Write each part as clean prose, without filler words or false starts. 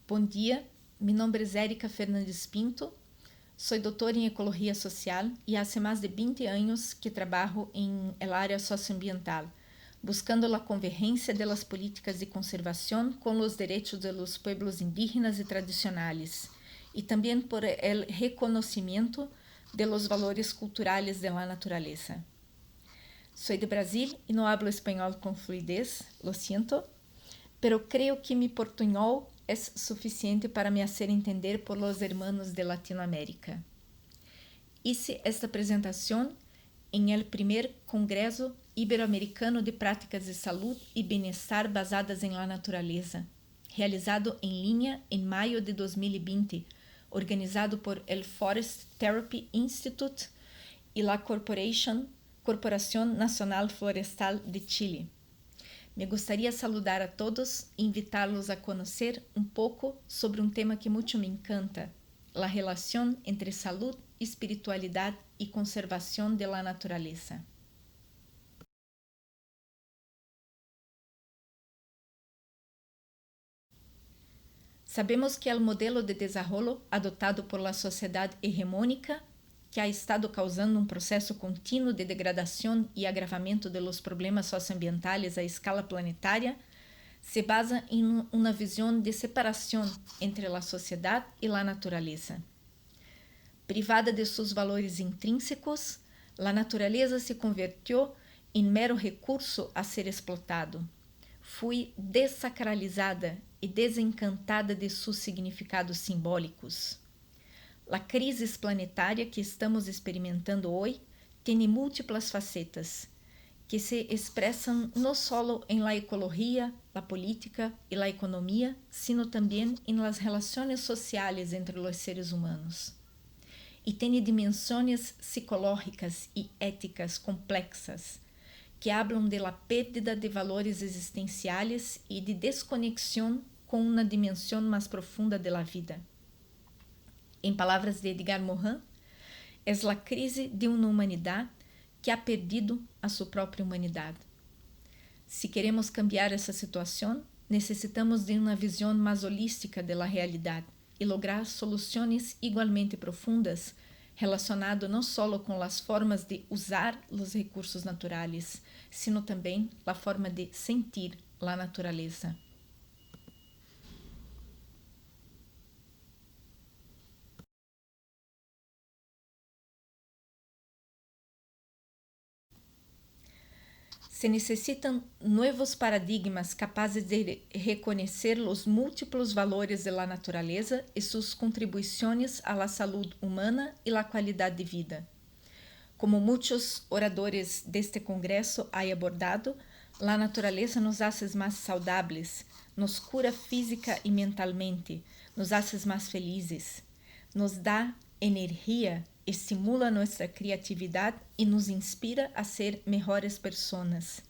Bom dia, meu nome é Érica Fernandes Pinto, sou doutora em Ecologia Social e há mais de 20 anos que trabalho em el área socioambiental, buscando a convergência das políticas de conservação com os direitos dos pueblos indígenas e tradicionais, e também por el reconhecimento de los valores culturais da natureza. Sou de Brasil e não hablo espanhol com fluidez, lo siento, pero creo que mi portuñol es suficiente para me hacer entender por los hermanos de Latinoamérica. Hice esta presentación en el primer Congreso Iberoamericano de Práticas de Salud y Bienestar basadas en la naturaleza, realizado en línea en mayo de 2020, organizado por el Forest Therapy Institute y la Corporación Nacional Florestal de Chile. Me gostaria de saludar a todos e invitá-los a conhecer pouco sobre tema que muito me encanta, a relação entre saúde, espiritualidade e conservação de la natureza. Sabemos que o modelo de desenvolvimento adotado por la sociedade hegemônica, que ha estado causando processo contínuo de degradação e agravamento de los problemas socioambientales a escala planetária, se basa em uma visão de separação entre a sociedade e a natureza. Privada de seus valores intrínsecos, a natureza se convertiu em mero recurso a ser explotado. Foi desacralizada e desencantada de seus significados simbólicos. A crise planetária que estamos experimentando hoje tem múltiplas facetas, que se expressam não só em la ecologia, la política e la economia, sino também em las relações sociais entre os seres humanos. E tem dimensões psicológicas e éticas complexas, que hablam de la pérdida de valores existenciais e de desconexão com uma dimensão mais profunda de la vida. Em palavras de Edgar Morin, é a crise de uma humanidade que ha perdido a sua própria humanidade. Se queremos cambiar essa situação, necessitamos de uma visão mais holística da realidade e lograr soluções igualmente profundas relacionadas não só com as formas de usar os recursos naturais, sino também a forma de sentir a natureza. Se necessitam novos paradigmas capazes de reconhecer os múltiplos valores da natureza e suas contribuições à saúde humana e à qualidade de vida. Como muitos oradores deste congresso han abordado, a natureza nos hace mais saudáveis, nos cura física e mentalmente, nos hace mais felizes, nos dá energia, estimula nossa criatividade e nos inspira a ser melhores pessoas.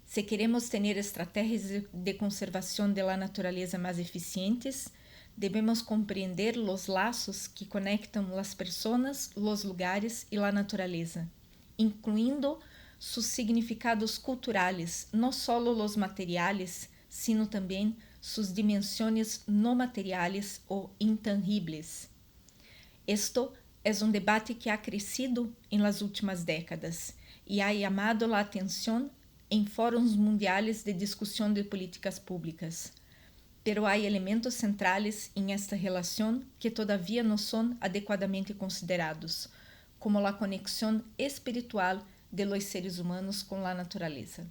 Se queremos ter estratégias de conservação da natureza mais eficientes, devemos compreender os laços que conectam as pessoas, os lugares e a natureza, incluindo seus significados culturais, não só os materiais, sino também suas dimensões não materiais ou intangíveis. Esto é debate que ha crescido em las últimas décadas e ha chamado a atenção em fóruns mundiais de discussão de políticas públicas. Pero há elementos centrais em esta relação que todavia não são adequadamente considerados, como a conexão espiritual de los seres humanos com a natureza.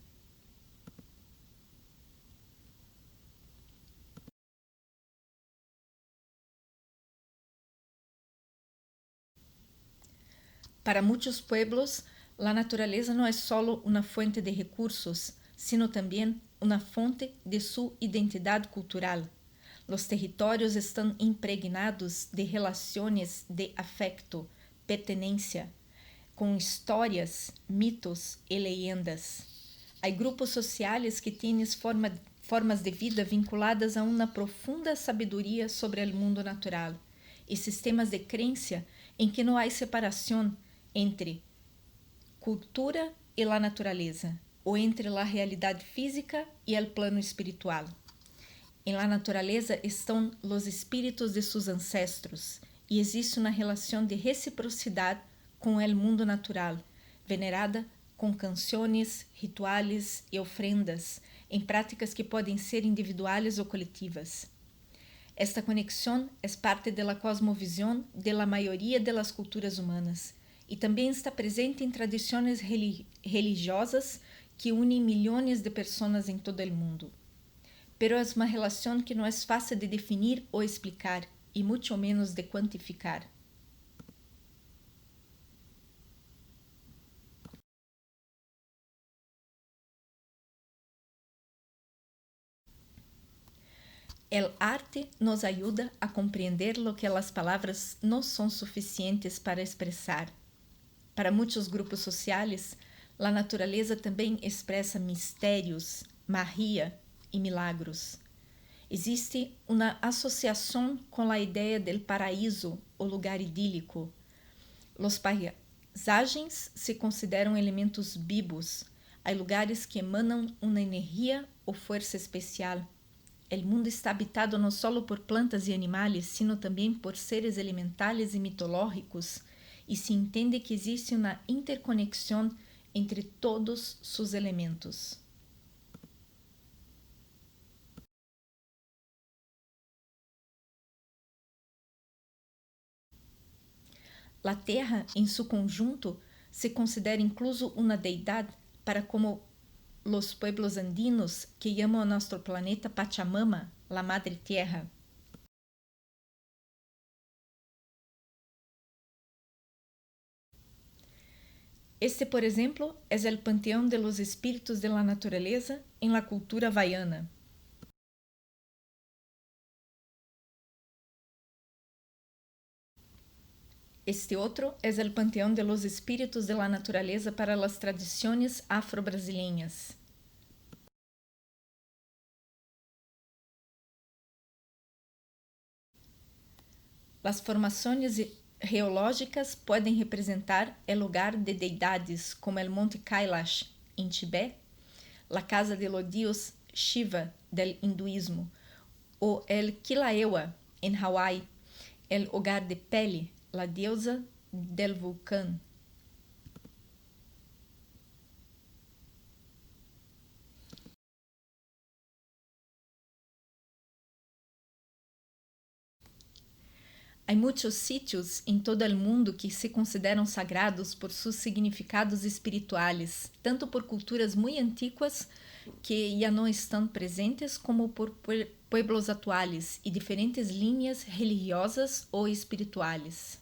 Para muitos pueblos, a natureza não é só uma fonte de recursos, sino também uma fonte de sua identidade cultural. Os territórios estão impregnados de relações de afecto, pertenência, com histórias, mitos e leyendas. Há grupos sociais que têm formas de vida vinculadas a uma profunda sabedoria sobre o mundo natural e sistemas de crença em que não há separação entre cultura e a natureza, ou entre a realidade física e o plano espiritual. En la naturaleza estão os espíritos de seus ancestros e existe uma relação de reciprocidade com o mundo natural, venerada com canções, rituales e ofrendas, em práticas que podem ser individuais ou coletivas. Esta conexão é parte da cosmovisão da maioria das culturas humanas e também está presente em tradições religiosas que unem milhões de pessoas em todo o mundo. Pero é uma relação que não é fácil de definir ou explicar, e muito menos de quantificar. El arte nos ajuda a compreender lo que as palavras não são suficientes para expressar. Para muitos grupos sociais, a natureza também expressa mistérios, magia e milagros. Existe uma associação com a ideia del paraíso, o lugar idílico. Os paisagens se consideram elementos vivos. Há lugares que emanam uma energia ou força especial. O mundo está habitado não só por plantas e animais, sino também por seres elementales e mitológicos, e se entende que existe uma interconexão entre todos seus elementos. A Terra, em seu conjunto, se considera incluso uma deidade para como os pueblos andinos que chamam a nosso planeta Pachamama, la Madre Tierra. Este, por exemplo, é o panteão de los espíritos de la naturaleza em la cultura havaiana. Este outro é o panteão de los espíritos de la naturaleza para las tradições afro-brasileiras. As formações geológicas podem representar o lugar de deidades como o Monte Kailash, em Tibete, a casa de los dios Shiva, del hinduísmo, ou el Kilauea, em Hawaii, o hogar de Pele, la deusa del vulcão. Há muitos sítios em todo o mundo que se consideram sagrados por seus significados espirituais, tanto por culturas muito antigas que já não estão presentes, como por pueblos atuais e diferentes linhas religiosas ou espirituais.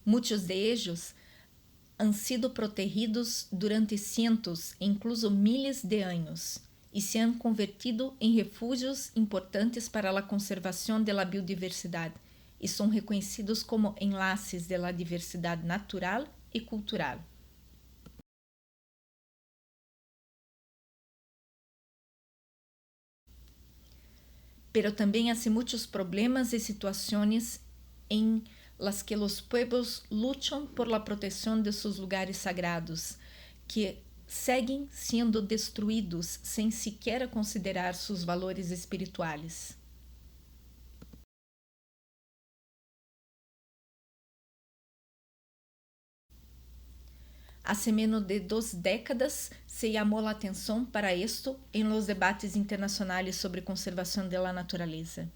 Muitos de ellos han sido protegidos durante cientos, incluso miles de anos, e se han convertido em refúgios importantes para a conservação da biodiversidade e são reconhecidos como enlaces da diversidade natural e cultural. Pero também há muitos problemas e situações em las que los pueblos lutam por la proteção de seus lugares sagrados, que seguem sendo destruídos sem sequer considerar seus valores espirituais. Hace menos de 2 décadas se llamó la atención para esto en los debates internacionales sobre conservación de la naturaleza.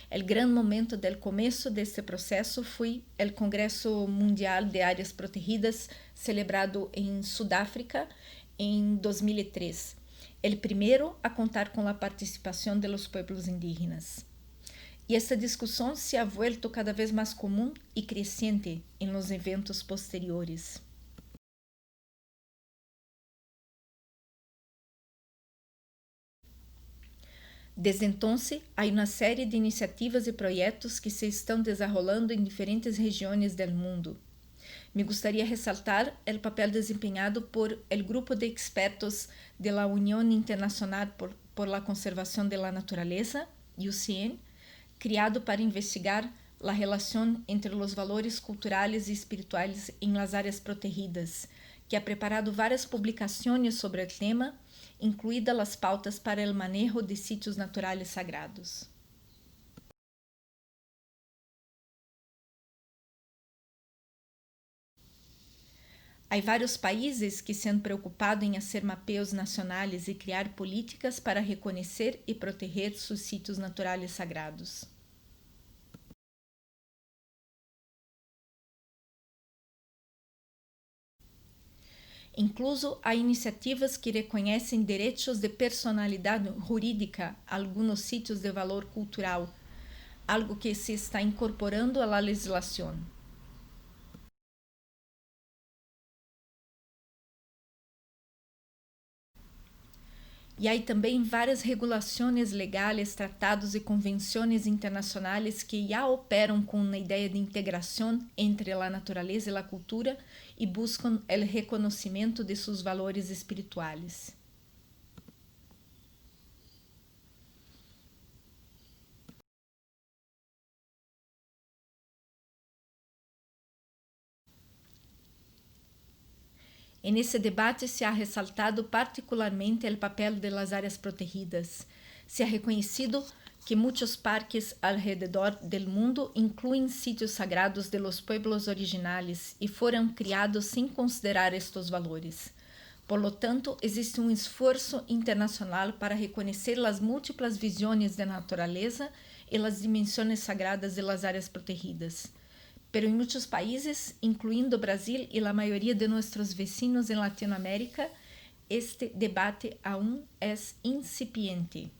El gran momento del começo deste processo foi o Congresso Mundial de Áreas Protegidas, celebrado em Sudáfrica em 2003, o primeiro a contar com a participação de los pueblos indígenas. E esta discussão se ha vuelto cada vez mais comum e crescente em los eventos posteriores. Desde entonces, há uma série de iniciativas e projetos que se estão desenrolando em diferentes regiões do mundo. Me gustaría ressaltar o papel desempenhado por el Grupo de Expertos de la Unión Internacional por la Conservación de la Naturaleza, UCN, criado para investigar a relação entre os valores culturais e espirituais em las áreas protegidas, que ha preparado várias publicações sobre o tema, incluídas as pautas para o manejo de sítios naturais sagrados. Há vários países que se han preocupado em fazer mapeos nacionais e criar políticas para reconhecer e proteger seus sítios naturais sagrados. Incluso há iniciativas que reconhecem direitos de personalidade jurídica a alguns sítios de valor cultural, algo que se está incorporando à legislação. E há também várias regulações legais, tratados e convenções internacionais que já operam com uma ideia de integração entre a natureza e a cultura e buscam o reconhecimento de seus valores espirituais. En esse debate se ha ressaltado particularmente o papel de las áreas protegidas. Se ha reconhecido que muitos parques alrededor del mundo incluem sítios sagrados de los pueblos originales e foram criados sem considerar estes valores. Por lo tanto, existe um esforço internacional para reconhecer as múltiplas visões da natureza e as dimensões sagradas de las áreas protegidas. Pero em muitos países, incluindo Brasil e a maioria de nossos vecinos em Latinoamérica, este debate aún es incipiente.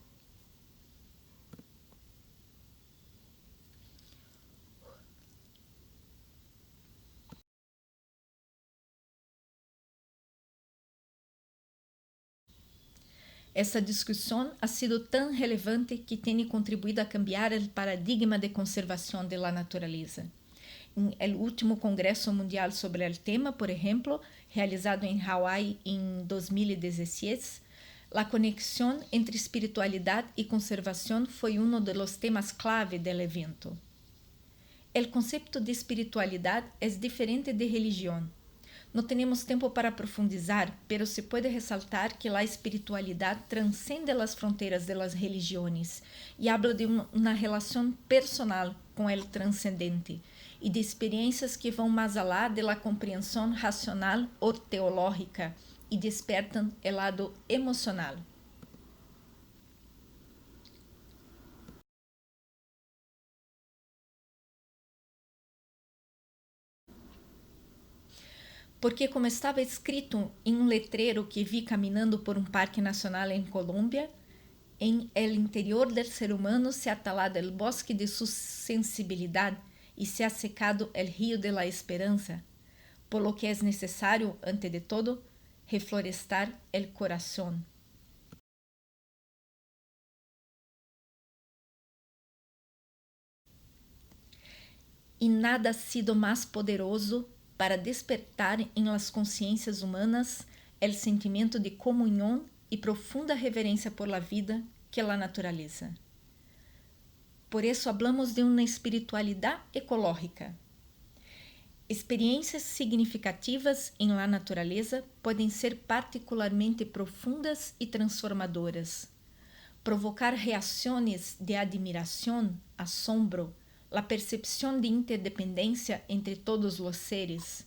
Essa discussão ha sido tão relevante que tem contribuído a cambiar o paradigma de conservação da natureza. Em el último Congresso Mundial sobre o tema, por exemplo, realizado em Hawaii em 2016, a conexão entre espiritualidade e conservação foi um dos temas clave do evento. O conceito de espiritualidade é diferente de religião. Não temos tempo para profundizar, pero se pode ressaltar que a espiritualidade transcende as fronteiras das religiões e habla de uma relação personal com o transcendente e de experiências que vão mais além da compreensão racional ou teológica e despertam o lado emocional. Porque, como estava escrito em um letreiro que vi caminhando por um parque nacional em Colômbia, em el interior del ser humano se ha talado el bosque de su sensibilidad y se ha secado el río de la esperanza, por lo que es necesario, ante de todo, reflorestar el corazón. E nada ha sido mais poderoso para despertar em las consciências humanas el sentimento de comunhão e profunda reverência por la vida que la natureza. Por isso, hablamos de uma espiritualidade ecológica. Experiências significativas em la natureza podem ser particularmente profundas e transformadoras, provocar reações de admiração, assombro, a percepção de interdependência entre todos os seres.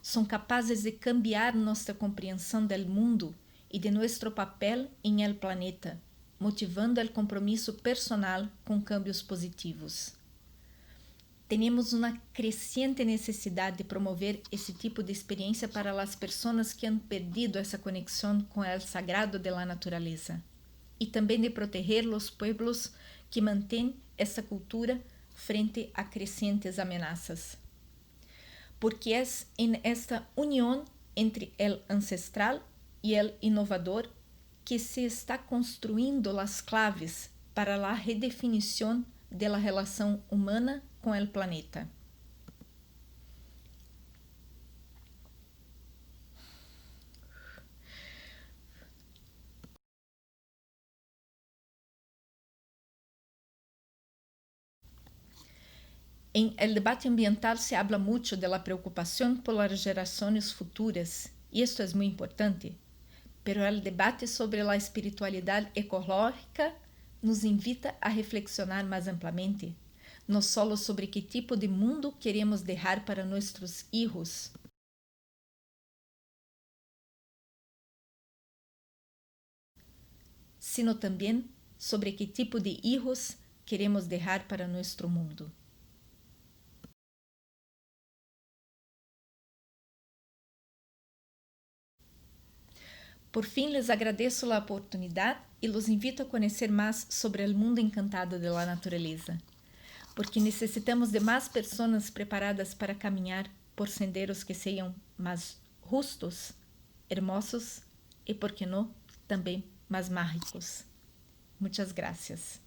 São capazes de cambiar nossa compreensão do mundo e de nosso papel em el planeta, motivando o compromisso personal com cambios positivos. Temos uma crescente necessidade de promover esse tipo de experiência para as pessoas que han perdido essa conexão com o sagrado de la natureza e também de proteger os pueblos que mantêm essa cultura frente a crescentes ameaças. Porque é em esta união entre o ancestral e o inovador que se está construindo as claves para a redefinição da relação humana com o planeta. Em el debate ambiental se habla mucho de la preocupación por las generaciones futuras y esto es muy importante, pero el debate sobre la espiritualidad ecológica nos invita a reflexionar más amplamente, no solo sobre qué tipo de mundo queremos dejar para nuestros hijos, sino también sobre qué tipo de hijos queremos dejar para nuestro mundo. Por fim, les agradeço a oportunidade e los invito a conhecer mais sobre o mundo encantado de la natureza, porque necessitamos de mais pessoas preparadas para caminhar por senderos que sejam mais justos, hermosos e, por que não, também mais mágicos. Muitas gracias.